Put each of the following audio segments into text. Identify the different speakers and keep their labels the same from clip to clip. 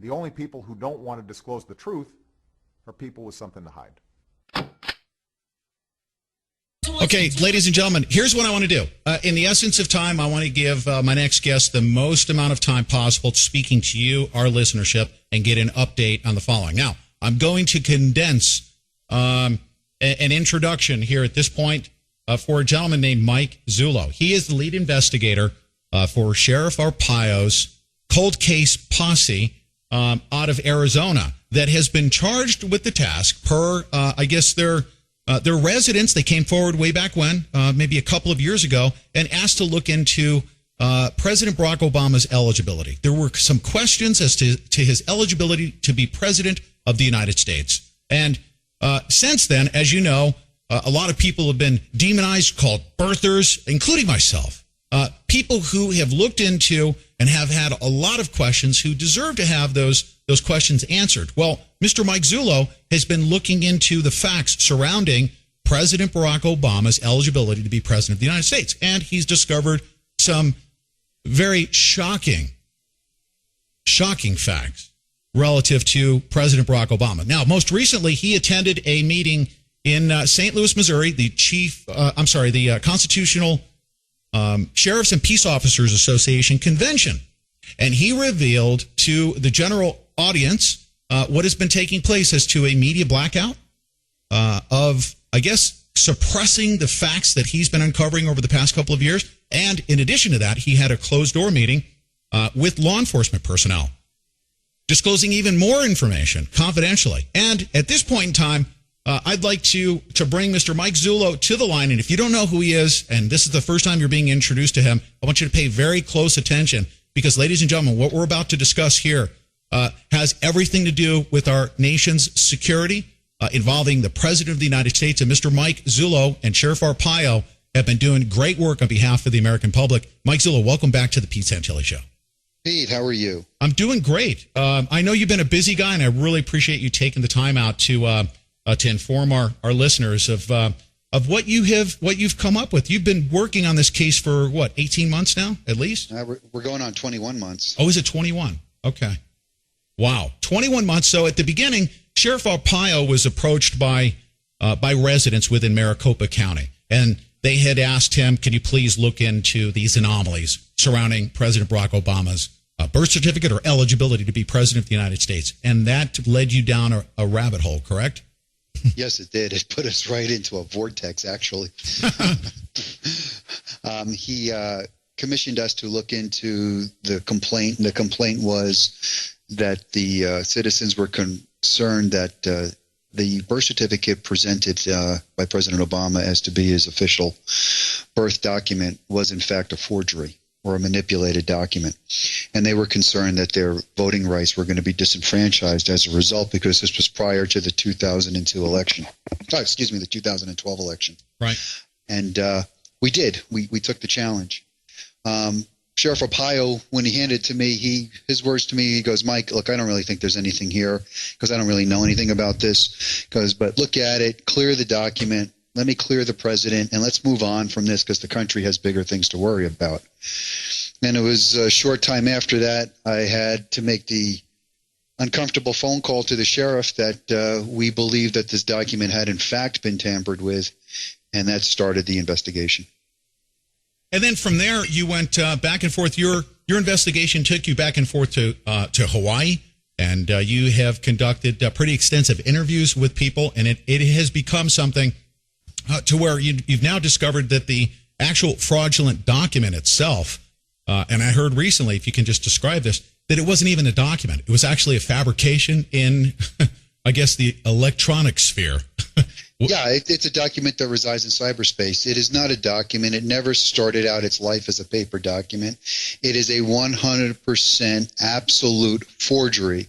Speaker 1: The only people who don't want to disclose the truth are people with something to hide.
Speaker 2: Okay, ladies and gentlemen, here's what I want to do. In the essence of time, I want to give my next guest the most amount of time possible speaking to you, our listenership, and get an update on the following. Now, I'm going to condense an introduction here at this point for a gentleman named Mike Zullo. He is the lead investigator for Sheriff Arpaio's cold case posse out of Arizona that has been charged with the task per, I guess, their residents. They came forward way back when, maybe a couple of years ago, and asked to look into President Barack Obama's eligibility. There were some questions as to his eligibility to be president of the United States. And since then, as you know, a lot of people have been demonized, called birthers, including myself. People who have looked into and have had a lot of questions who deserve to have those questions answered. Well, Mr. Mike Zullo has been looking into the facts surrounding President Barack Obama's eligibility to be president of the United States. And he's discovered some very shocking facts relative to President Barack Obama. Now, most recently, he attended a meeting in St. Louis, Missouri, the Constitutional Sheriffs and Peace Officers Association convention. And he revealed to the general audience what has been taking place as to a media blackout of, I guess, suppressing the facts that he's been uncovering over the past couple of years. And in addition to that, he had a closed-door meeting with law enforcement personnel, disclosing even more information confidentially. And at this point in time, I'd like to bring Mr. Mike Zullo to the line. And if you don't know who he is, and this is the first time you're being introduced to him, I want you to pay very close attention because, ladies and gentlemen, what we're about to discuss here has everything to do with our nation's security, involving the President of the United States. And Mr. Mike Zullo and Sheriff Arpaio have been doing great work on behalf of the American public. Mike Zullo, welcome back to the Pete Santilli Show.
Speaker 3: Pete, how are you?
Speaker 2: I'm doing great. I know you've been a busy guy, and I really appreciate you taking the time out to inform our listeners of what you've come up with. You've been working on this case for, 18 months now, at least?
Speaker 3: We're going on 21 months.
Speaker 2: Oh, is it 21? Okay. Wow. 21 months. So at the beginning, Sheriff Arpaio was approached by residents within Maricopa County, and they had asked him, can you please look into these anomalies surrounding President Barack Obama's birth certificate or eligibility to be president of the United States? And that led you down a rabbit hole, correct?
Speaker 3: Yes, it did. It put us right into a vortex, actually. He commissioned us to look into the complaint. The complaint was that the citizens were concerned that the birth certificate presented by President Obama as to be his official birth document was, in fact, a forgery or a manipulated document. And they were concerned that their voting rights were going to be disenfranchised as a result because this was prior to the 2002 election. The 2012 election.
Speaker 2: Right.
Speaker 3: And we did. We took the challenge. Sheriff Arpaio, when he handed it to me, his words to me, he goes, Mike, look, I don't really think there's anything here because I don't really know anything about this. But look at it, clear the document. Let me clear the president, and let's move on from this because the country has bigger things to worry about. And it was a short time after that I had to make the uncomfortable phone call to the sheriff that we believed that this document had in fact been tampered with, and that started the investigation.
Speaker 2: And then from there, you went back and forth. Your investigation took you back and forth to Hawaii, and you have conducted pretty extensive interviews with people, and it has become something to where you've now discovered that the actual fraudulent document itself, and I heard recently, if you can just describe this, that it wasn't even a document. It was actually a fabrication in, I guess, the electronic sphere.
Speaker 3: Yeah, it's a document that resides in cyberspace. It is not a document. It never started out its life as a paper document. It is a 100% absolute forgery.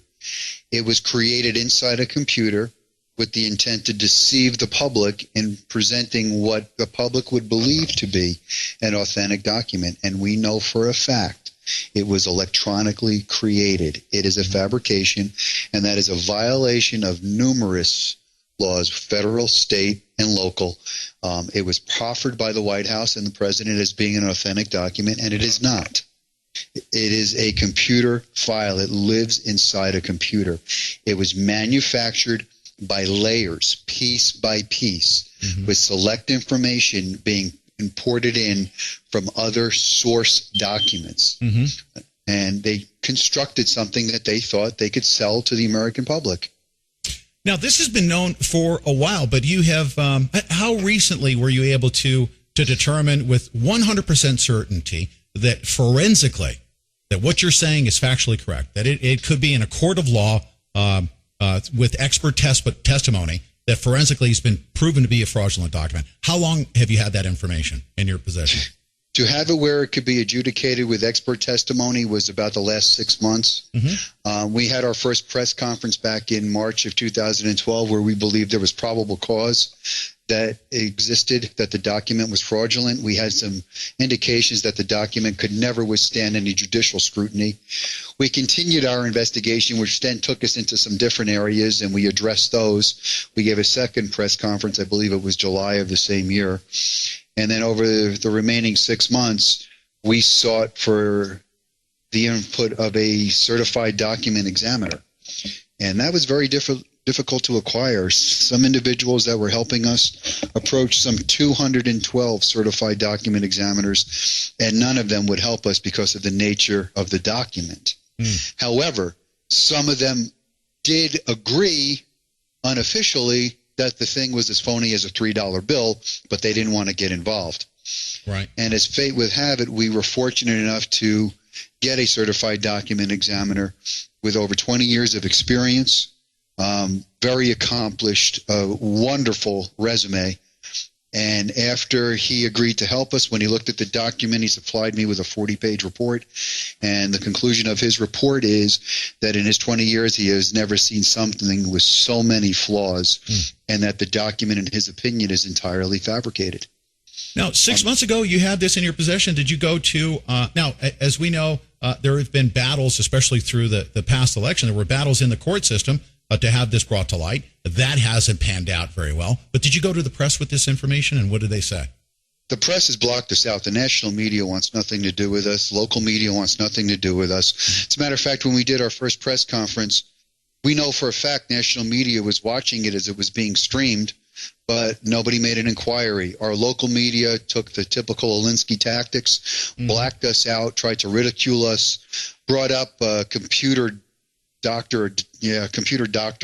Speaker 3: It was created inside a computer with the intent to deceive the public in presenting what the public would believe to be an authentic document. And we know for a fact it was electronically created. It is a fabrication, and that is a violation of numerous laws, federal, state, and local. It was proffered by the White House and the president as being an authentic document, and it is not. It is a computer file. It lives inside a computer. It was manufactured by layers, piece by piece, with select information being imported in from other source documents. And they constructed something that they thought they could sell to the American public.
Speaker 2: Now, this has been known for a while, but you have, how recently were you able to determine with 100% certainty that forensically, that what you're saying is factually correct, that it could be in a court of law with expert testimony, that forensically has been proven to be a fraudulent document? How long have you had that information in your possession?
Speaker 3: To have it where it could be adjudicated with expert testimony was about the last 6 months. We had our first press conference back in March of 2012 where we believed there was probable cause that existed, that the document was fraudulent. We had some indications that the document could never withstand any judicial scrutiny. We continued our investigation, which then took us into some different areas, and we addressed those. We gave a second press conference, I believe it was July of the same year. And then over the remaining 6 months, we sought for the input of a certified document examiner. And that was very difficult to acquire. Some individuals that were helping us approached some 212 certified document examiners, and none of them would help us because of the nature of the document. However, some of them did agree unofficially that the thing was as phony as a $3 bill, but they didn't want to get involved.
Speaker 2: Right.
Speaker 3: And as fate would have it, we were fortunate enough to get a certified document examiner with over 20 years of experience, very accomplished, wonderful resume. And after he agreed to help us, when he looked at the document, he supplied me with a 40-page report. And the conclusion of his report is that in his 20 years, he has never seen something with so many flaws, and that the document, in his opinion, is entirely fabricated.
Speaker 2: Now, 6 months ago, you had this in your possession. Did you go to now, as we know, there have been battles, especially through the past election. There were battles in the court system to have this brought to light. That hasn't panned out very well. But did you go to the press with this information, and what did they say?
Speaker 3: The press has blocked us out. The national media wants nothing to do with us. Local media wants nothing to do with us. As a matter of fact, when we did our first press conference, we know for a fact national media was watching it as it was being streamed, but nobody made an inquiry. Our local media took the typical Alinsky tactics, blacked us out, tried to ridicule us, brought up a computer doctor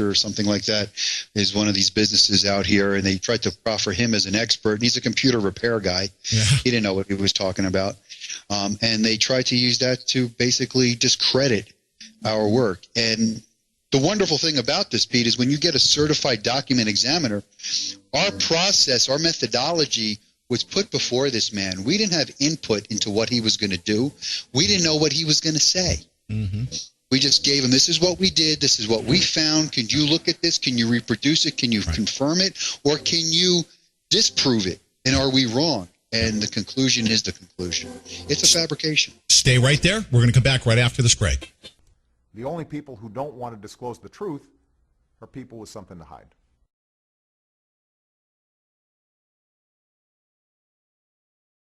Speaker 3: or something like that is one of these businesses out here, and they tried to proffer him as an expert, and he's a computer repair guy. He didn't know what he was talking about. And they tried to use that to basically discredit our work. And the wonderful thing about this, Pete, is when you get a certified document examiner, our process, our methodology was put before this man. We didn't have input into what he was going to do. We didn't know what he was going to say. We just gave him, this is what we did, this is what we found. Can you look at this? Can you reproduce it? Can you confirm it? Or can you disprove it? And are we wrong? And the conclusion is the conclusion. It's a fabrication.
Speaker 2: Stay right there. We're going to come back right after this break.
Speaker 1: The only people who don't want to disclose the truth are people with something to hide.